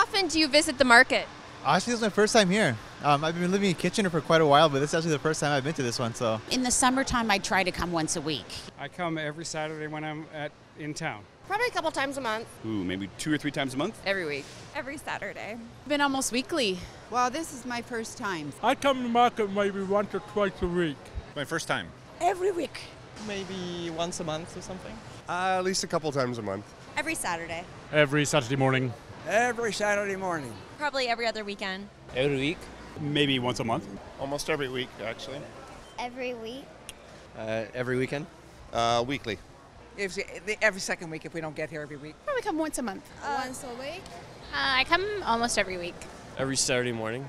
often do you visit the market? Actually, this is my first time here. I've been living in Kitchener for quite a while, but this is actually the first time I've been to this one. So In the summertime, I try to come once a week. I come every Saturday when I'm in town. Probably a couple times a month. Ooh, maybe 2 or 3 times a month? Every week. Every Saturday. Been almost weekly. Well, this is my first time. I come to the market maybe once or twice a week. My first time. Every week. Maybe once a month or something. At least a couple times a month. Every Saturday. Every Saturday morning. Every Saturday morning. Probably every other weekend. Every week. Maybe once a month. Almost every week, actually. Every week. Every weekend. Weekly. Every second week if we don't get here every week. Probably come once a month. Once a week. I come almost every week. Every Saturday morning.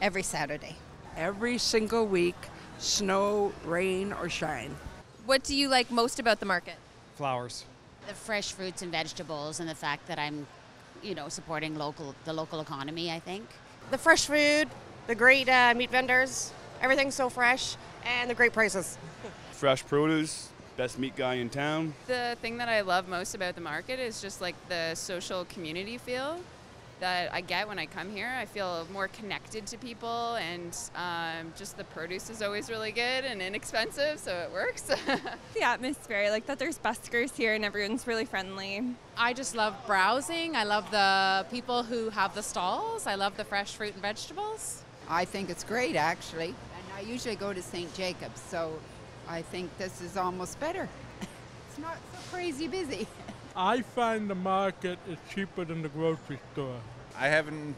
Every Saturday. Every single week, snow, rain, or shine. What do you like most about the market? Flowers. The fresh fruits and vegetables and the fact that I'm, supporting the local economy, I think. The fresh food, the great meat vendors, everything's so fresh, and the great prices. Fresh produce, best meat guy in town. The thing that I love most about the market is just like the social community feel that I get when I come here. I feel more connected to people, and just the produce is always really good and inexpensive, so it works. The atmosphere, I like that there's buskers here and everyone's really friendly. I just love browsing. I love the people who have the stalls. I love the fresh fruit and vegetables. I think it's great, actually. And I usually go to St. Jacob's, so I think this is almost better. It's not so crazy busy. I find the market is cheaper than the grocery store. I haven't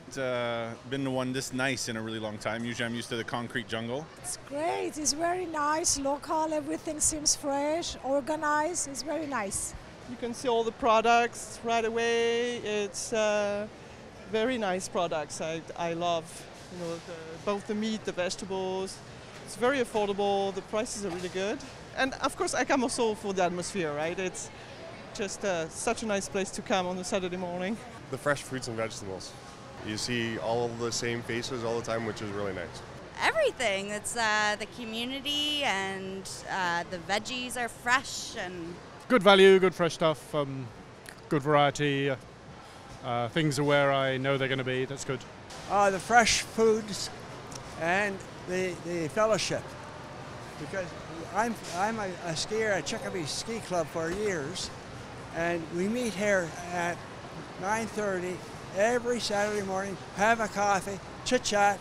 been to one this nice in a really long time. Usually I'm used to the concrete jungle. It's great. It's very nice, local. Everything seems fresh, organized. It's very nice. You can see all the products right away. It's very nice products. I love, both the meat, the vegetables. It's very affordable. The prices are really good. And of course, I come also for the atmosphere, right? It's just such a nice place to come on a Saturday morning. The fresh fruits and vegetables. You see all the same faces all the time, which is really nice. Everything. It's the community, and the veggies are fresh and Good value, good fresh stuff, good variety. Things are where I know they're going to be. That's good. The fresh foods and the fellowship. Because I'm a skier at Chicopee Ski Club for years, and we meet here at 9:30 every Saturday morning, have a coffee, chit-chat,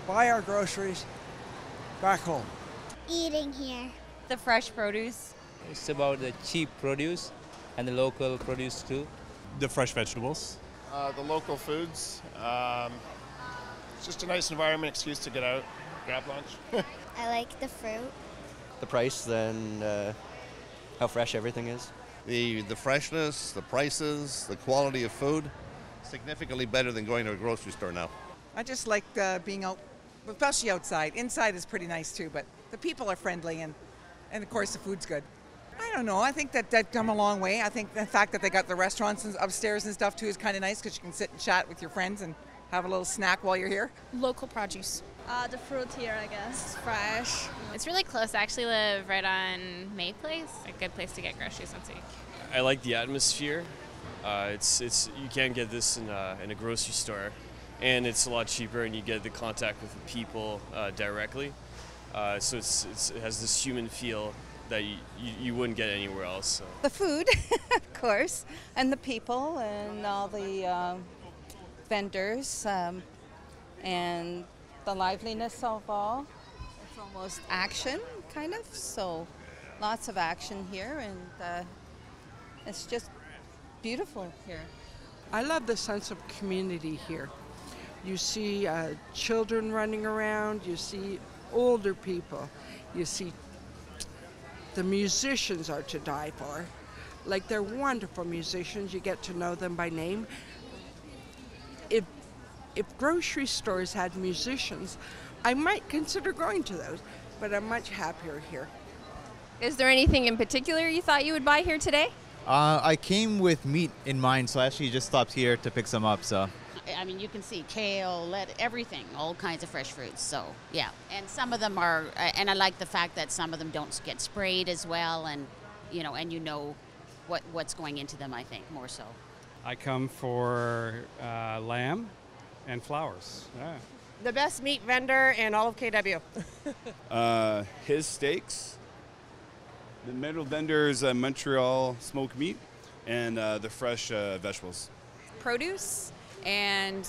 buy our groceries, back home. Eating here. the fresh produce. It's about the cheap produce and the local produce too. The fresh vegetables. The local foods. It's just a nice environment, excuse to get out, grab lunch. I like the fruit. The price and how fresh everything is. The freshness, the prices, the quality of food, significantly better than going to a grocery store now. I just like being out, especially outside. Inside is pretty nice too, but the people are friendly and of course the food's good. I don't know, I think that come a long way. I think the fact that they got the restaurants upstairs and stuff too is kind of nice because you can sit and chat with your friends and have a little snack while you're here. Local produce. The fruit here, I guess. It's fresh. It's really close. I actually live right on May Place. A good place to get groceries once a week. I like the atmosphere. It's you can't get this in a grocery store, and it's a lot cheaper, and you get the contact with the people directly. So it has this human feel that you wouldn't get anywhere else. So. The food, of course, and the people, and all the vendors, and the liveliness of all. It's almost action, kind of, so lots of action here, and it's just beautiful here. I love the sense of community here. You see children running around, you see older people, you see the musicians are to die for. Like, they're wonderful musicians, you get to know them by name. If grocery stores had musicians, I might consider going to those, but I'm much happier here. Is there anything in particular you thought you would buy here today? I came with meat in mind, so I actually just stopped here to pick some up. So, I mean, you can see kale, everything, all kinds of fresh fruits. So, yeah. And some of them are, and I like the fact that some of them don't get sprayed as well, and you know what's going into them, I think, more so. I come for lamb, And flowers, yeah. The best meat vendor in all of KW. His Steaks, the middle vendors, Montreal smoked meat, and the fresh vegetables. Produce and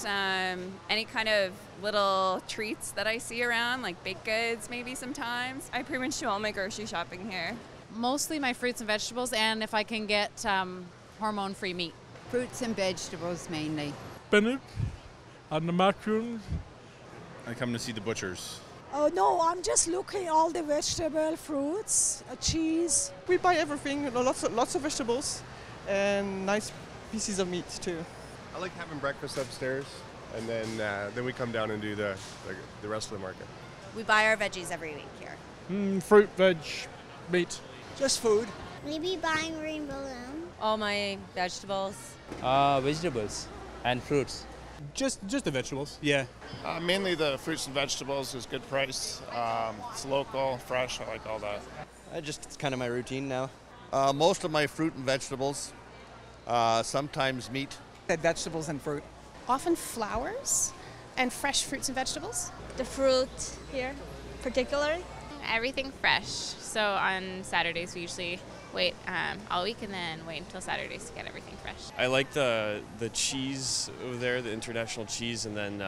any kind of little treats that I see around, like baked goods maybe sometimes. I pretty much do all my grocery shopping here. Mostly my fruits and vegetables, and if I can get hormone-free meat. Fruits and vegetables mainly. Spinach and the mushrooms. I come to see the butchers. Oh no, I'm just looking all the vegetable, fruits, cheese. We buy everything, lots of vegetables, and nice pieces of meat too. I like having breakfast upstairs, and then we come down and do the rest of the market. We buy our veggies every week here. Fruit, veg, meat. Just food. Maybe buying rainbow loom. All my vegetables. Vegetables and fruits. Just the vegetables, yeah. Mainly the fruits and vegetables is good price. It's local, fresh. I like all that. It's kind of my routine now. Most of my fruit and vegetables, sometimes meat. Vegetables and fruit. Often flowers and fresh fruits and vegetables. The fruit here, particularly. Everything fresh. So on Saturdays we usually wait all week and then wait until Saturdays to get everything fresh. I like the cheese over there, the international cheese, and then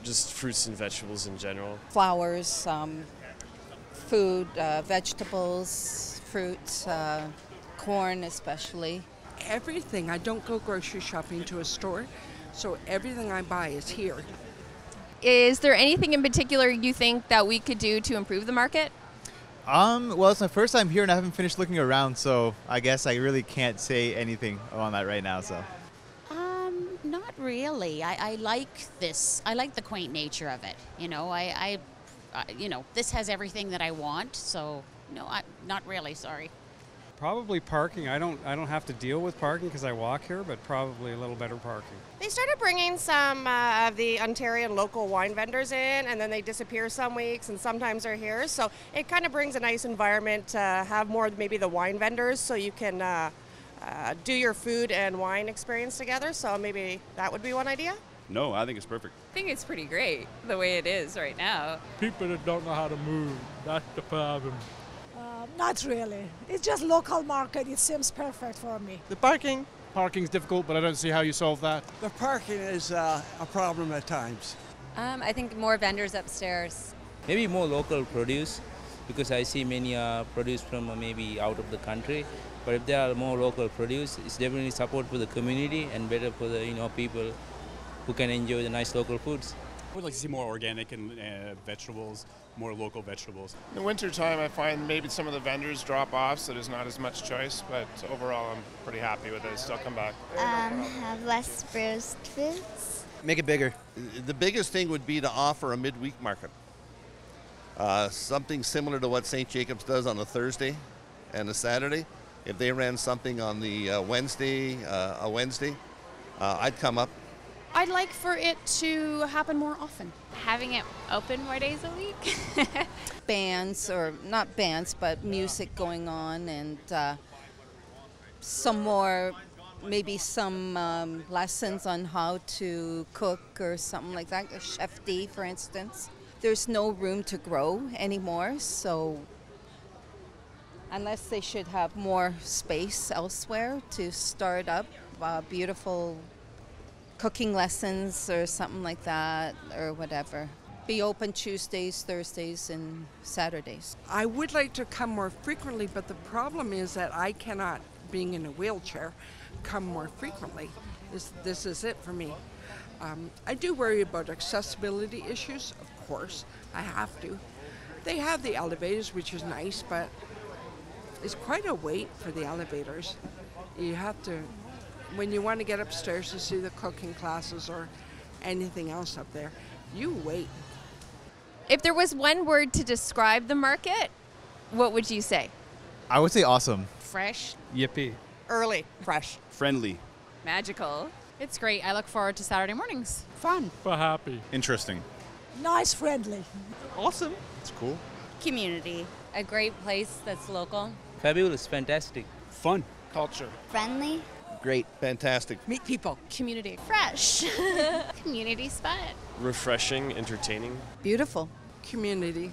just fruits and vegetables in general. Flowers, food, vegetables, fruits, corn especially. Everything. I don't go grocery shopping to a store, so everything I buy is here. Is there anything in particular you think that we could do to improve the market? Well, it's my first time here and I haven't finished looking around, so I guess I really can't say anything on that right now. So. Not really. I like this. I like the quaint nature of it. You know, I this has everything that I want. So no, not really. Sorry. Probably parking. I don't have to deal with parking because I walk here, but probably a little better parking. They started bringing some of the Ontarian local wine vendors in, and then they disappear some weeks, and sometimes they're here. So it kind of brings a nice environment to have more maybe the wine vendors, so you can do your food and wine experience together. So maybe that would be one idea. No, I think it's perfect. I think it's pretty great the way it is right now. People that don't know how to move, that's the problem. Not really. It's just local market. It seems perfect for me. The parking. Parking's difficult, but I don't see how you solve that. The parking is a problem at times. I think more vendors upstairs. Maybe more local produce, because I see many produce from maybe out of the country. But if there are more local produce, it's definitely support for the community and better for the people who can enjoy the nice local foods. I would like to see more organic and vegetables, more local vegetables. In the wintertime, I find maybe some of the vendors drop off, so there's not as much choice, but overall I'm pretty happy with it. I still come back. Have less bruised foods. Make it bigger. The biggest thing would be to offer a midweek market. Something similar to what St. Jacobs does on a Thursday and a Saturday. If they ran something on the Wednesday, I'd come up. I'd like for it to happen more often. Having it open more days a week. Bands, or not bands, but music going on, and some more, maybe some lessons on how to cook or something like that. A Chef D, for instance. There's no room to grow anymore, so unless they should have more space elsewhere to start up beautiful cooking lessons or something like that, or whatever. Be open Tuesdays, Thursdays, and Saturdays. I would like to come more frequently, but the problem is that I cannot, being in a wheelchair, come more frequently. This is it for me. I do worry about accessibility issues, of course. I have to. They have the elevators, which is nice, but it's quite a wait for the elevators. You have to, when you want to get upstairs to see the cooking classes or anything else up there, you wait. If there was one word to describe the market, what would you say? I would say awesome. Fresh. Yippee. Early. Fresh. Friendly. Magical. It's great. I look forward to Saturday mornings. Fun. For happy. Interesting. Nice, friendly. Awesome. It's cool. Community. A great place that's local. Fabulous, fantastic. Fun. Culture. Friendly. Great. Fantastic. Meet people. Community. Community spot. Refreshing, entertaining. Beautiful. Community.